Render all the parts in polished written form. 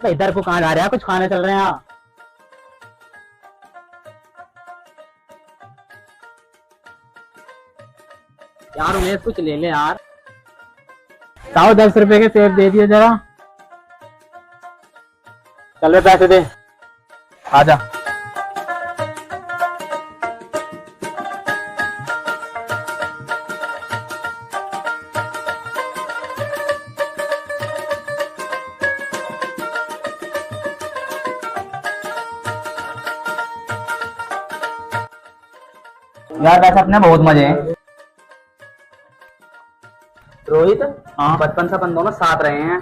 तो इधर को कहाँ जा रहा है? कुछ खाने चल रहे हैं यहाँ। यार उमेश कुछ ले ले यार। ताऊ 10 रुपए के सेब दे दियो जरा। चल पैसे दे। आजा। यार वैसे अपने बहुत मजे हैं। रोहित, हाँ। बचपन से अपन दोनों साथ रहे हैं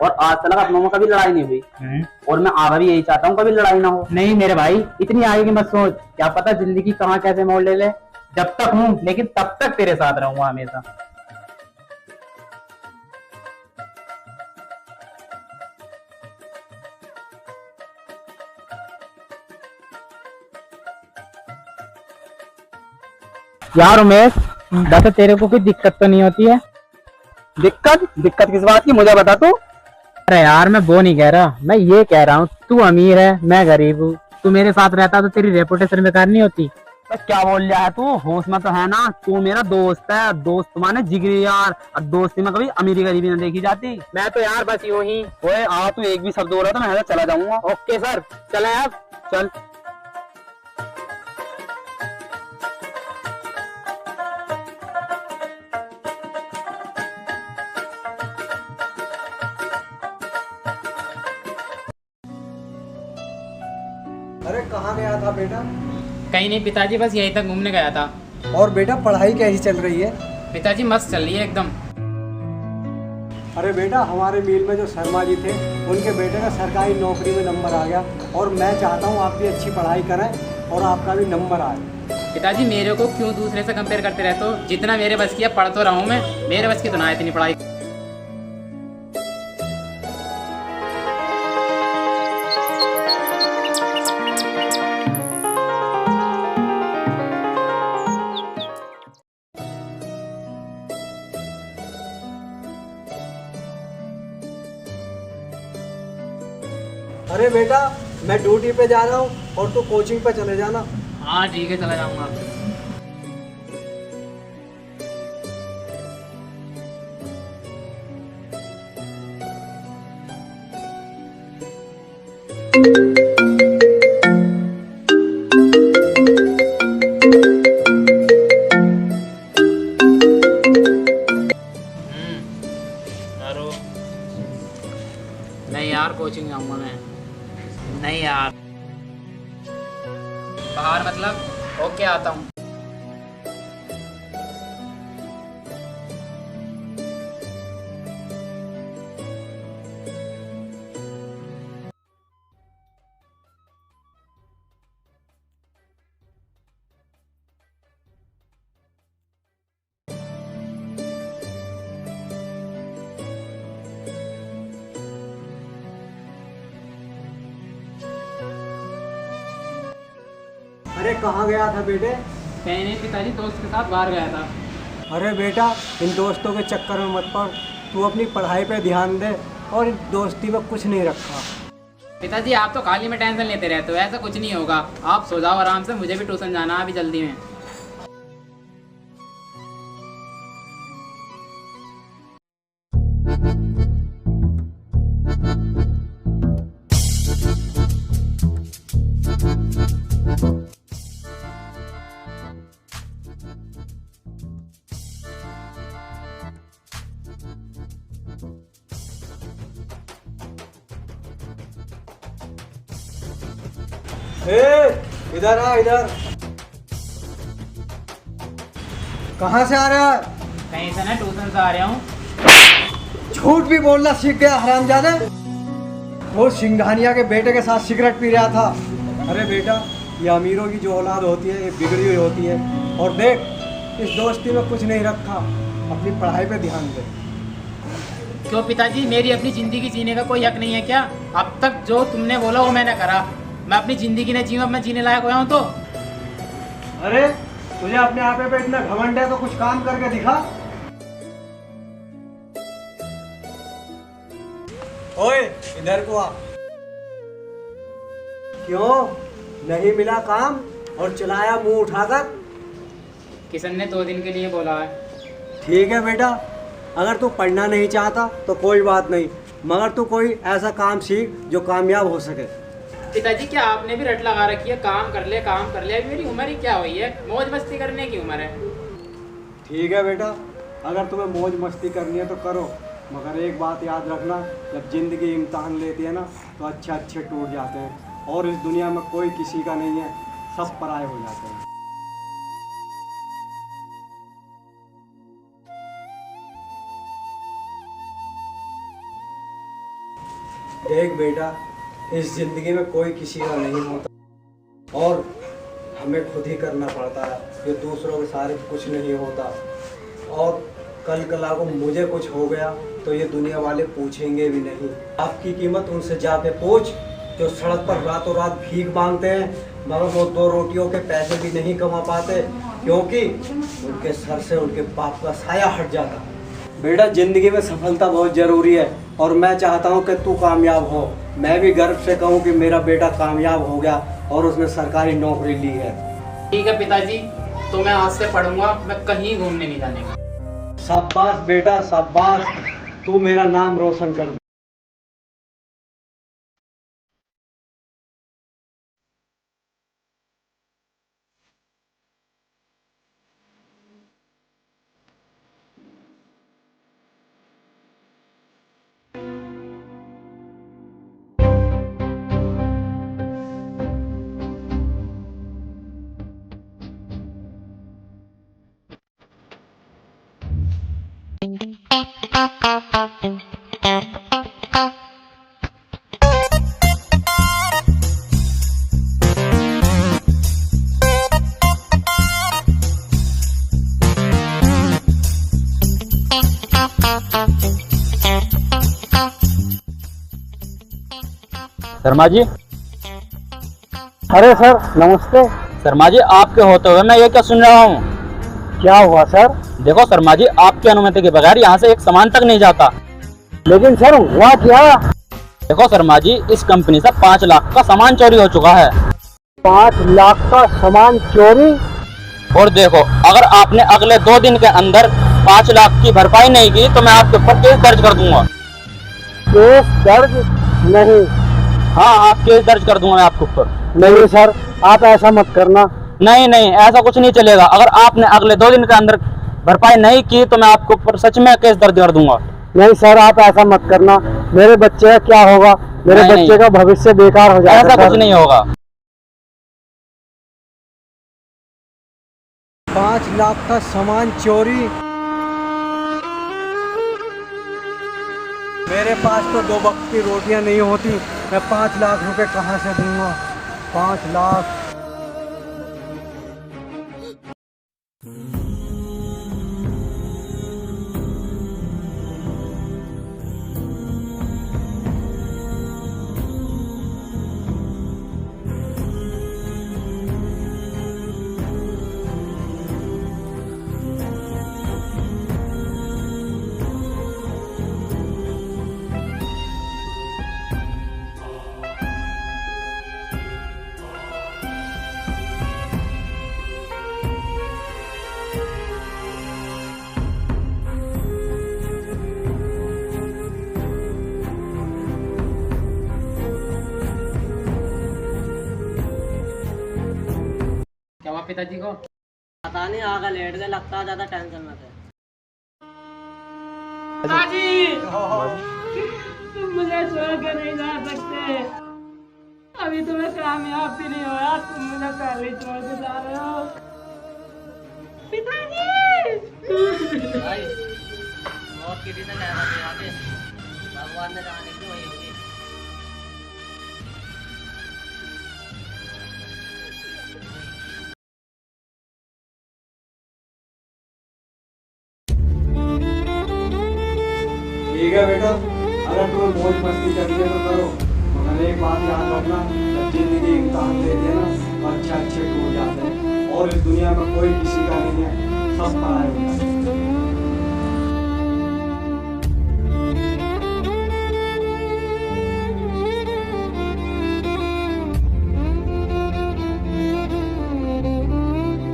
और आज तक अपनों में कभी लड़ाई नहीं हुई। और मैं आगे भी यही चाहता हूँ कभी लड़ाई ना हो। नहीं मेरे भाई, इतनी आगे की मत सोच, क्या पता जिंदगी कहाँ कैसे मोड़ ले ले। जब तक हूँ लेकिन तब तक तेरे साथ रहूंगा हमेशा। यार उमेश, वैसे तेरे को कोई दिक्कत तो नहीं होती है? दिक्कत दिक्कत किस बात की, मुझे बता तू। अरे यार मैं वो नहीं कह रहा, मैं ये कह रहा हूँ तू अमीर है मैं गरीब हूँ, तू मेरे साथ रहता तो तेरी रेपुटेशन बेकार नहीं होती। तो क्या बोल रहा है तू? होश में तो है ना? तू मेरा दोस्त है, दोस्त माने जिगरी यार, और दोस्ती में कभी अमीरी गरीबी नहीं देखी जाती। मैं तो यार बस यूं ही। ओए आ, तू एक भी शब्द हो रहा था मैं चला जाऊंगा। ओके सर, चले आप। चल। अरे कहाँ गया था बेटा? कहीं नहीं पिताजी, बस यहीं तक घूमने गया था। और बेटा पढ़ाई कैसी चल रही है? पिताजी मस्त चल रही है एकदम। अरे बेटा हमारे मिल में जो शर्मा जी थे उनके बेटे का सरकारी नौकरी में नंबर आ गया और मैं चाहता हूँ आप भी अच्छी पढ़ाई करें और आपका भी नंबर आए। पिताजी मेरे को क्यों दूसरे से कंपेयर करते रहते हो? जितना मेरे बस की है पढ़ तो रहा हूँ मैं, मेरे बस की तो ना है इतनी पढ़ाई। अरे बेटा मैं ड्यूटी पे जा रहा हूँ और तू कोचिंग पे चले जाना। हाँ ठीक है, चला जाऊँगा। नहीं यार कोचिंग जाऊंगा मैं। नहीं यार बाहर मतलब ओके आता हूँ। अरे कहाँ गया था बेटे? कहीं नहीं पिताजी, दोस्त के साथ बाहर गया था। अरे बेटा इन दोस्तों के चक्कर में मत पड़, तू अपनी पढ़ाई पे ध्यान दे और दोस्ती में कुछ नहीं रखा। पिताजी आप तो खाली में टेंशन लेते रहते हो, ऐसा कुछ नहीं होगा। आप सो जाओ आराम से, मुझे भी ट्यूशन जाना है अभी जल्दी में। इधर आ इधर। कहाँ से आ रहा है? कहीं से ना, ट्यूशन से आ रहा हूँ। झूठ भी बोलना सीख गया हरामजादे। वो सिंघानिया के बेटे के साथ सिगरेट पी रहा था। अरे बेटा ये अमीरों की जो औलाद होती है ये बिगड़ी हुई होती है। और देख इस दोस्ती में कुछ नहीं रखा, अपनी पढ़ाई पे ध्यान दे। क्यों पिताजी, मेरी अपनी ज़िंदगी जीने का कोई हक नहीं है क्या? अब तक जो तुमने बोला वो मैंने करा। मैं अपनी ज़िंदगी ने जी, अब मैं जीने लायक हुआ हूँ तो। अरे तुझे अपने आप पे इतना घमंड है तो कुछ काम करके दिखा। ओए इधर को आ। क्यों नहीं मिला काम और चलाया मुंह उठाकर? किशन ने 2 दिन के लिए बोला है। ठीक है बेटा, अगर तू पढ़ना नहीं चाहता तो कोई बात नहीं, मगर तू कोई ऐसा काम सीख जो कामयाब हो सके। पिताजी क्या आपने भी रट लगा रखी है, काम कर ले काम कर ले। अभी मेरी उम्र ही क्या हुई है, मौज मस्ती करने की उम्र है। ठीक है बेटा, अगर तुम्हें मौज मस्ती करनी है तो करो, मगर एक बात याद रखना, जब ज़िंदगी इम्तहान लेती है ना तो अच्छे टूट जाते हैं, और इस दुनिया में कोई किसी का नहीं है, सब पराये हो जाते हैं। देख बेटा, इस ज़िंदगी में कोई किसी का नहीं होता और हमें खुद ही करना पड़ता है, ये दूसरों के सारे कुछ नहीं होता। और कल को मुझे कुछ हो गया तो ये दुनिया वाले पूछेंगे भी नहीं। आपकी कीमत उनसे जाके पूछ जो सड़क पर रातों रात भीख मांगते हैं, मगर वो 2 रोटियों के पैसे भी नहीं कमा पाते, क्योंकि उनके सर से उनके बाप का साया हट जाता। बेटा, ज़िंदगी में सफलता बहुत ज़रूरी है और मैं चाहता हूँ कि तू कामयाब हो। मैं भी गर्व से कहूँ कि मेरा बेटा कामयाब हो गया और उसने सरकारी नौकरी ली है। ठीक है पिताजी, तो मैं आज से पढ़ूंगा, मैं कहीं घूमने नहीं जाने का। शाबाश बेटा शाबाश, तू मेरा नाम रोशन कर दे। शर्मा जी। अरे सर नमस्ते। शर्मा जी, आपके होते हुए मैं ये क्या सुन रहा हूँ? क्या हुआ सर? देखो शर्मा जी, आपकी अनुमति के बगैर यहाँ से एक सामान तक नहीं जाता। लेकिन सर हुआ क्या? देखो शर्मा जी, इस कंपनी से 5 लाख का सामान चोरी हो चुका है। 5 लाख का सामान चोरी? और देखो, अगर आपने अगले 2 दिन के अंदर 5 लाख की भरपाई नहीं की तो मैं आपके ऊपर केस दर्ज कर दूंगा। केस दर्ज? नहीं। हाँ, आप केस दर्ज कर दूंगा मैं आपके ऊपर। नहीं सर, आप ऐसा मत करना। नहीं नहीं, ऐसा कुछ नहीं चलेगा। अगर आपने अगले 2 दिन के अंदर भरपाई नहीं की तो मैं आपके ऊपर सच में केस दर्ज कर दूंगा। नहीं सर, आप ऐसा मत करना। मेरे बच्चे का क्या होगा? मेरे बच्चे का भविष्य बेकार हो जाएगा। ऐसा कुछ नहीं होगा। 5 लाख का सामान चोरी? मेरे पास तो 2 वक्त की रोटियां नहीं होती, मैं 5 लाख रुपए कहाँ से दूंगा? 5 लाख। क्या हुआ पिताजी को? पता नहीं, आगे लेट गए, लगता है ज्यादा टेंशन में थे। पिताजी, तुम मुझे छोड़ के नहीं जा सकते। अभी तुम्हें कामयाब भी नहीं हुआ, तुम मुझे पहले ही छोड़ के जा रहे हो। पिताजी! मौत किसी ने कहना नहीं आगे, भगवान ने जाने की वही होगी। ठीक है बेटा, अगर तुम्हें मौज मस्ती करनी है तो करो, मगर एक बात याद रखना, जब जिंदगी इम्तहान लेती है ना तो अच्छे टूट जाते हैं, और इस दुनिया में कोई किसी का नहीं है, सब पराये